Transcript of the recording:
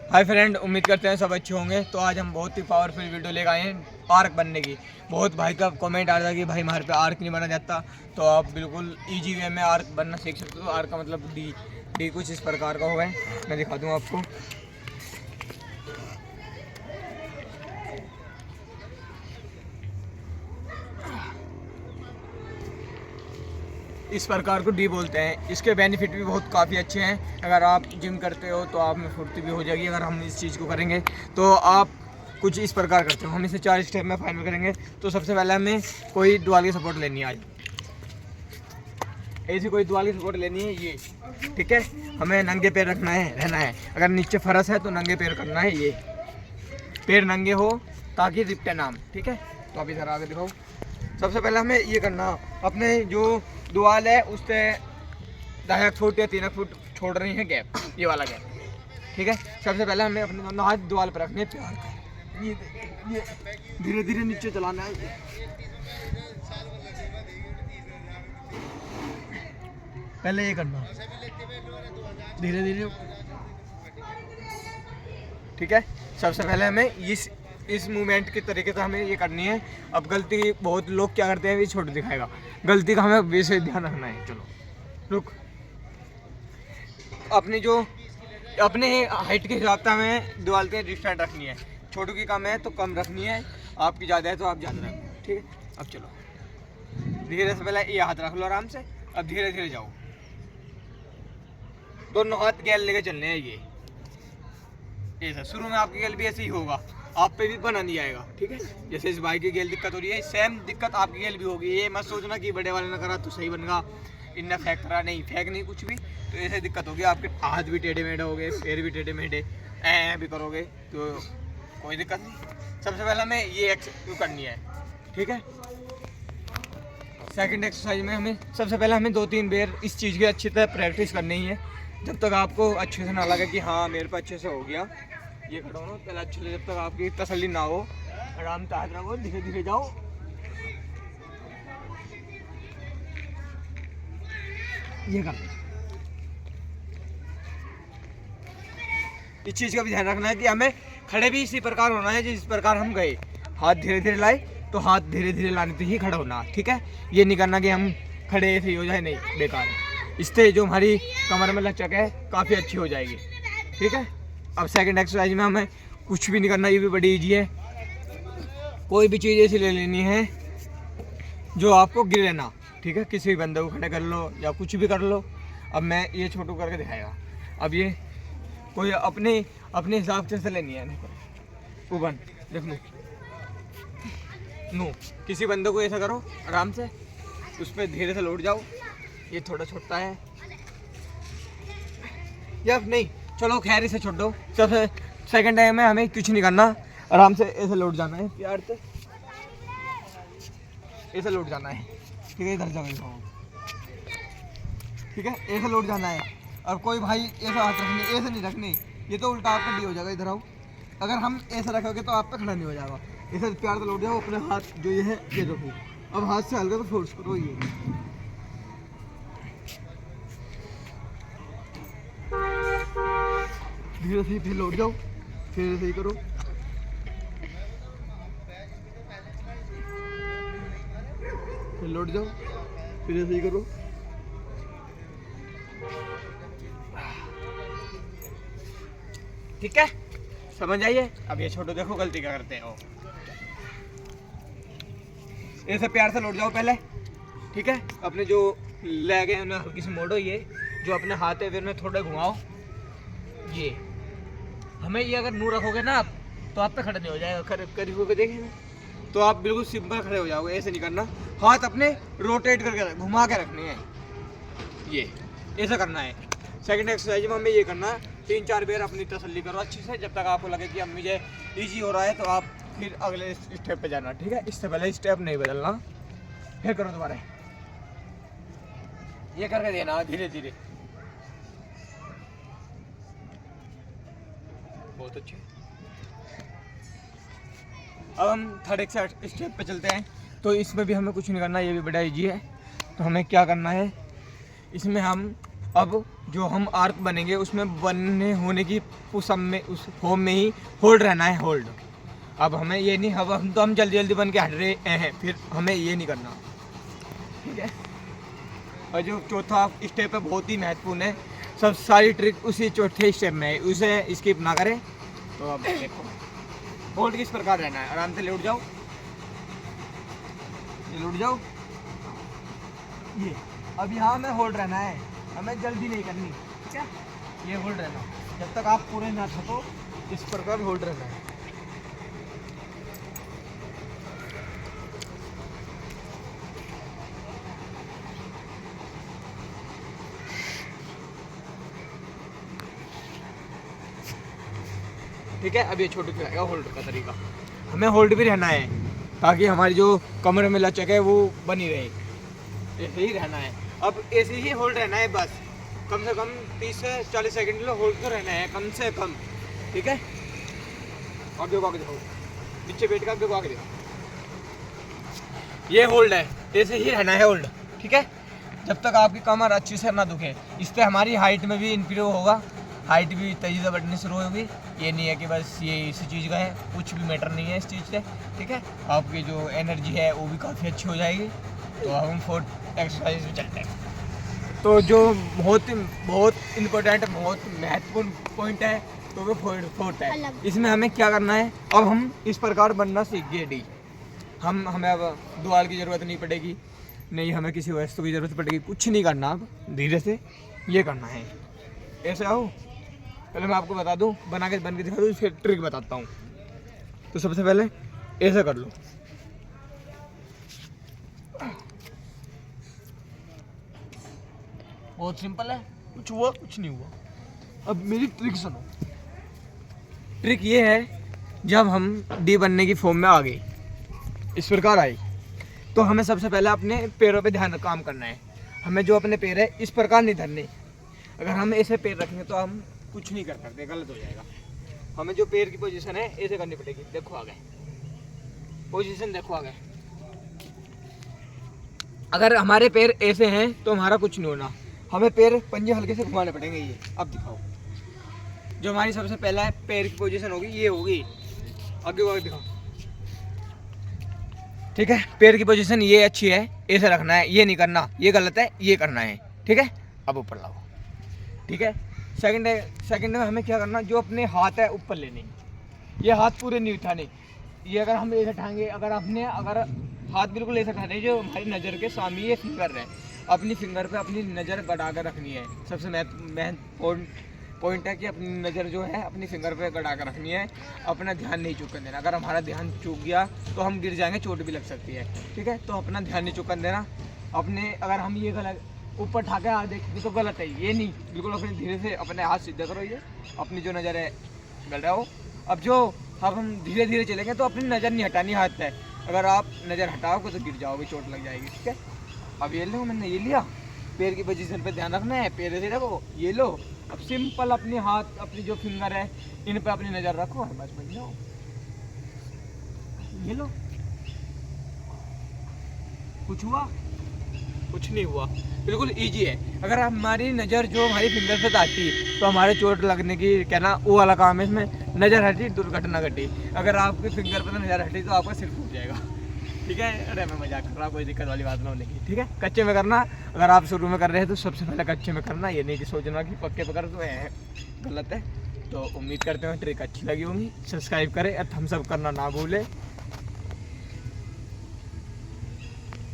Hi friend, उम्मीद करते हैं सब अच्छे होंगे। तो आज हम बहुत ही पावरफुल वीडियो लेकर आए हैं आर्क बनने की। बहुत भाई का कमेंट आ रहा था कि भाई हमारे पे आर्क नहीं बना जाता, तो आप बिल्कुल इजी वे में आर्क बनना सीख सकते हो। आर्क का मतलब डी कुछ इस प्रकार का होगा, मैं दिखा दूँ आपको। इस प्रकार को डी बोलते हैं। इसके बेनिफिट भी बहुत काफ़ी अच्छे हैं। अगर आप जिम करते हो तो आप में फुर्ती भी हो जाएगी। अगर हम इस चीज़ को करेंगे तो आप कुछ इस प्रकार करते हो। हम इसे 4 स्टेप में फाइनल करेंगे। तो सबसे पहले हमें कोई दुआल की सपोर्ट लेनी है। आज ऐसी कोई दुआल की सपोर्ट लेनी है, ये ठीक है। हमें नंगे पैर रहना है। अगर नीचे फर्श है तो नंगे पैर करना है। ये पैर नंगे हो ताकि रिपटे नाम, ठीक है। तो आप इधर आगे दिखाओ। सबसे पहले हमें ये करना, अपने जो दुआल है उससे 2 फुट या 3 फुट छोड़ रही है गैप, ये वाला गैप, ठीक है। सबसे पहले हमें अपने दोनों हाथ दुआल पर रखने, प्यार कर ये धीरे धीरे नीचे चलाना है। पहले ये करना धीरे धीरे, ठीक है। सबसे पहले हमें इस मूवमेंट के तरीके से हमें ये करनी है। अब गलती बहुत लोग क्या करते हैं, ये छोटा दिखाएगा, गलती का हमें वैसे ध्यान रखना है। चलो रुक, अपने हाइट के हिसाब से हमें दीवार पे डिस्टेंस रखनी है। छोटू की कम है तो कम रखनी है, आपकी ज़्यादा है तो आप ज़्यादा रखो, ठीक है। अब चलो धीरे से, पहले ये हाथ रख लो आराम से। अब धीरे धीरे जाओ, दोनों हाथ गैल लेके चलने हैं। ये ऐसा शुरू में आपकी गैल भी ऐसे ही होगा, आप पे भी बना नहीं आएगा, ठीक है। जैसे इस भाई की गेल दिक्कत हो रही है, सेम दिक्कत आपकी गेल भी होगी। ये मत सोचना कि बड़े वाले ने करा तो सही बनेगा, इनने फेंक करा, नहीं फेंक नहीं कुछ भी। तो ऐसे दिक्कत होगी, आपके हाथ भी टेढ़े मेढ़े हो गए, पैर भी टेढ़े मेढ़े भी करोगे तो कोई दिक्कत नहीं। सबसे पहले हमें ये एक्सरसाइज करनी है, ठीक है। सेकंड एक्सरसाइज में हमें सबसे पहले 2-3 बार इस चीज़ की अच्छी तरह प्रैक्टिस करनी है, जब तक आपको अच्छे से ना लगे कि हाँ मेरे पे अच्छे से हो गया। ये खड़ा हो पहले अच्छे से, जब तक आपकी तसल्ली ना हो, आराम से हाथ रखो, धीरे धीरे जाओ। ये कर, इस चीज़ का भी ध्यान रखना है कि हमें खड़े भी इसी प्रकार होना है जिस प्रकार हम गए। हाथ धीरे धीरे लाए तो हाथ धीरे धीरे लाने से ही खड़ा होना, ठीक है। ये नहीं करना कि हम खड़े ऐसे ही हो जाए, नहीं, बेकार है। इससे जो हमारी कमर में लचक है काफ़ी अच्छी हो जाएगी, ठीक है। अब सेकंड एक्सरसाइज में हमें कुछ भी नहीं करना, ये भी बड़ी इजी है। कोई भी चीज़ ऐसी ले लेनी है जो आपको गिरे ना, ठीक है। किसी भी बंदे को खड़े कर लो या कुछ भी कर लो। अब मैं ये छोटू करके दिखाएगा। अब ये कोई अपने हिसाब से लेनी है। उबन देख लो, नो किसी बंदे को ऐसा करो आराम से, उस पर धीरे से लौट जाओ। ये थोड़ा छोटा है या नहीं, चलो खैर इसे छोड़ दो। सबसे सेकंड टाइम में हमें कुछ नहीं करना, आराम से ऐसे लौट जाना है, प्यार से ऐसे लौट जाना है, ठीक है। इधर जाओ, ठीक है, ऐसे लौट जाना है। और कोई भाई ऐसा हाथ रखने, ऐसे नहीं रखने, ये तो उल्टा आपका डी हो जाएगा। इधर आओ, अगर हम ऐसे रखोगे तो आप पे खड़ा नहीं हो जाएगा। ऐसे प्यार से लौट जाओ, अपने हाथ जो ये है ये रखो। अब हाथ से हल्का तो फोर्स करो, ये धीरे से फिर लौट जाओ, फिर ऐसे ही करो। फिर लौट जाओ, फिर ऐसे ही करो। ठीक है, समझ आइए। अब ये छोटो देखो गलती क्या करते हो, ऐसे प्यार से लौट जाओ पहले, ठीक है। अपने जो लेग है उन्हें हल्की से मोड़ो, ये जो अपने हाथ है फिर उन्हें थोड़ा घुमाओ। ये हमें ये अगर नू रखोगे ना आप, तो आप पे खड़े नहीं हो जाएगा। करीब होकर देखें तो आप बिल्कुल सिंपल खड़े हो जाओगे। ऐसे नहीं करना, हाथ अपने रोटेट करके घुमा के रखने हैं, ये ऐसा करना है। सेकंड एक्सरसाइज में हमें ये करना है, 3-4 बार अपनी तसल्ली करो अच्छे से, जब तक आपको लगे कि अब मुझे ईजी हो रहा है तो आप फिर अगले स्टेप पे जाना, ठीक है। इससे पहले स्टेप नहीं बदलना, फिर करो दोबारा, ये करके देना धीरे धीरे। बहुत अच्छे। अब हम थर्ड स्टेप पे चलते हैं। तो इसमें भी हमें कुछ नहीं करना, ये भी बड़ा इजी है। तो हमें क्या करना है, इसमें हम अब जो हम आर्क बनेंगे उसमें बनने होने की उस फॉर्म में ही होल्ड रहना है, होल्ड। अब हमें ये नहीं, अब हम जल्दी जल्दी बन के हट रहे हैं, फिर हमें ये नहीं करना, ठीक है। और जो चौथा स्टेप है बहुत ही महत्वपूर्ण है, सब सारी ट्रिक उसी चौथे स्टेप में है, उसे स्किप ना करें। तो अब देखो होल्ड किस प्रकार रहना है, आराम से लेट जाओ, ये लेट जाओ, ये अब यहाँ हमें होल्ड रहना है, हमें जल्दी नहीं करनी, ठीक है। ये होल्ड रहना, जब तक आप पूरे ना थको इस प्रकार होल्ड रहना है। ठीक है, अब ये छोटे पे आएगा होल्ड का तरीका। हमें होल्ड भी रहना है ताकि हमारी जो कमर में लचक है वो बनी रहे, ऐसे ही रहना है। अब ऐसे ही होल्ड रहना है, बस कम से कम 30 से 40 सेकंड के लिए होल्ड तो रहना है कम से कम, ठीक है। अब देखो आगे, देखो नीचे बैठ कर देखो आगे, देखो ये होल्ड है, ऐसे ही रहना है होल्ड, ठीक है, जब तक आपकी कमर अच्छी से ना दुखे। इससे हमारी हाइट में भी इंप्रूव होगा, हाइट भी तेजी से बढ़नी शुरू होगी। ये नहीं है कि बस ये इसी चीज़ का है, कुछ भी मैटर नहीं है इस चीज़ से, ठीक है। आपकी जो एनर्जी है वो भी काफ़ी अच्छी हो जाएगी। तो हम 4 एक्सरसाइज में चलते हैं। तो जो बहुत इम्पोर्टेंट, बहुत महत्वपूर्ण पॉइंट है तो वो फोर्थ है। इसमें हमें क्या करना है, अब हम इस प्रकार बनना सीख गए डी। हमें अब दुआर की ज़रूरत नहीं पड़ेगी, नहीं हमें किसी वस्तु की ज़रूरत पड़ेगी, कुछ नहीं करना, अब धीरे से ये करना है। ऐसे आओ, पहले मैं आपको बता दूं, बन के दिखा दूं, फिर ट्रिक बताता हूँ। तो सबसे पहले ऐसा कर लो, बहुत सिंपल है, कुछ हुआ कुछ नहीं हुआ। अब मेरी ट्रिक सुनो। ट्रिक ये है, जब हम डी बनने की फॉर्म में आ गए, इस प्रकार आई, तो हमें सबसे पहले अपने पैरों पे ध्यान काम करना है। हमें जो अपने पैर है इस प्रकार नहीं धरने, अगर हम ऐसे पैर रखेंगे तो हम कुछ नहीं कर सकते, गलत हो जाएगा। हमें जो पैर की पोजीशन है ऐसे करनी पड़ेगी। देखो आगे पोजीशन, देखो आगे। अगर हमारे पैर ऐसे हैं तो हमारा कुछ नहीं होना, हमें पैर पंजे हल्के से घुमाने पड़ेंगे। ये अब दिखाओ, जो हमारी सबसे पहला है पैर की पोजीशन होगी, ये होगी, आगे दिखाओ, ठीक है। पैर की पोजीशन ये अच्छी है, ऐसे रखना है, ये नहीं करना, ये गलत है, ये करना है, ठीक है। अब ऊपर लाओ, ठीक है। सेकंड में हमें क्या करना, जो अपने हाथ है ऊपर लेने, ये हाथ पूरे नहीं उठाने। ये अगर हम ऐसे उठाएंगे, अगर हाथ बिल्कुल ऐसे उठाने, जो हमारी नज़र के सामने ये फिंगर है, अपनी फिंगर पे अपनी नज़र गड़ा कर रखनी है। सबसे महत्वपूर्ण पॉइंट है कि अपनी नज़र जो है अपनी फिंगर पे गड़ा कर रखनी है, अपना ध्यान नहीं चूकने देना। अगर हमारा ध्यान चूक गया तो हम गिर जाएंगे, चोट भी लग सकती है, ठीक है। तो अपना ध्यान नहीं चूकने देना अपने। अगर हम ये गलत ऊपर उठा के हाथ देखेंगे तो गलत है, ये नहीं, बिल्कुल अपने धीरे से अपने हाथ सीधा करो, ये अपनी जो नज़र है गड़ाओ। अब हम धीरे धीरे चलेंगे तो अपनी नज़र नहीं हटानी हाथ पे, अगर आप नज़र हटाओगे तो गिर जाओगे, चोट लग जाएगी, ठीक है। अब ये लो, मैंने ये लिया, पैर की पोजीशन पे ध्यान रखना है, पैर से रखो, ये लो। अब सिंपल अपने हाथ, अपनी जो फिंगर है इन पे अपनी नज़र रखो, बस बन जाओ, ये लो। कुछ हुआ कुछ नहीं हुआ, बिल्कुल इजी है। अगर हमारी नज़र जो हमारी फिंगर से आती तो हमारे चोट लगने की कहना वो वाला काम है। इसमें नज़र हटी दुर्घटना घटी, अगर आपकी फिंगर पर नज़र हटी तो आपका सिर फूट जाएगा, ठीक है। अरे मैं मजाक कर रहा हूँ, कोई दिक्कत वाली बात ना होने की, ठीक है। कच्चे में करना, अगर आप शुरू में कर रहे हैं तो सबसे पहले कच्चे में करना, ये नहीं कि सोचना कि पक्के पे कर तो है, गलत है। तो उम्मीद करते हैं ट्रिक अच्छी लगी होगी। सब्सक्राइब करें और थम्स अप करना ना भूलें।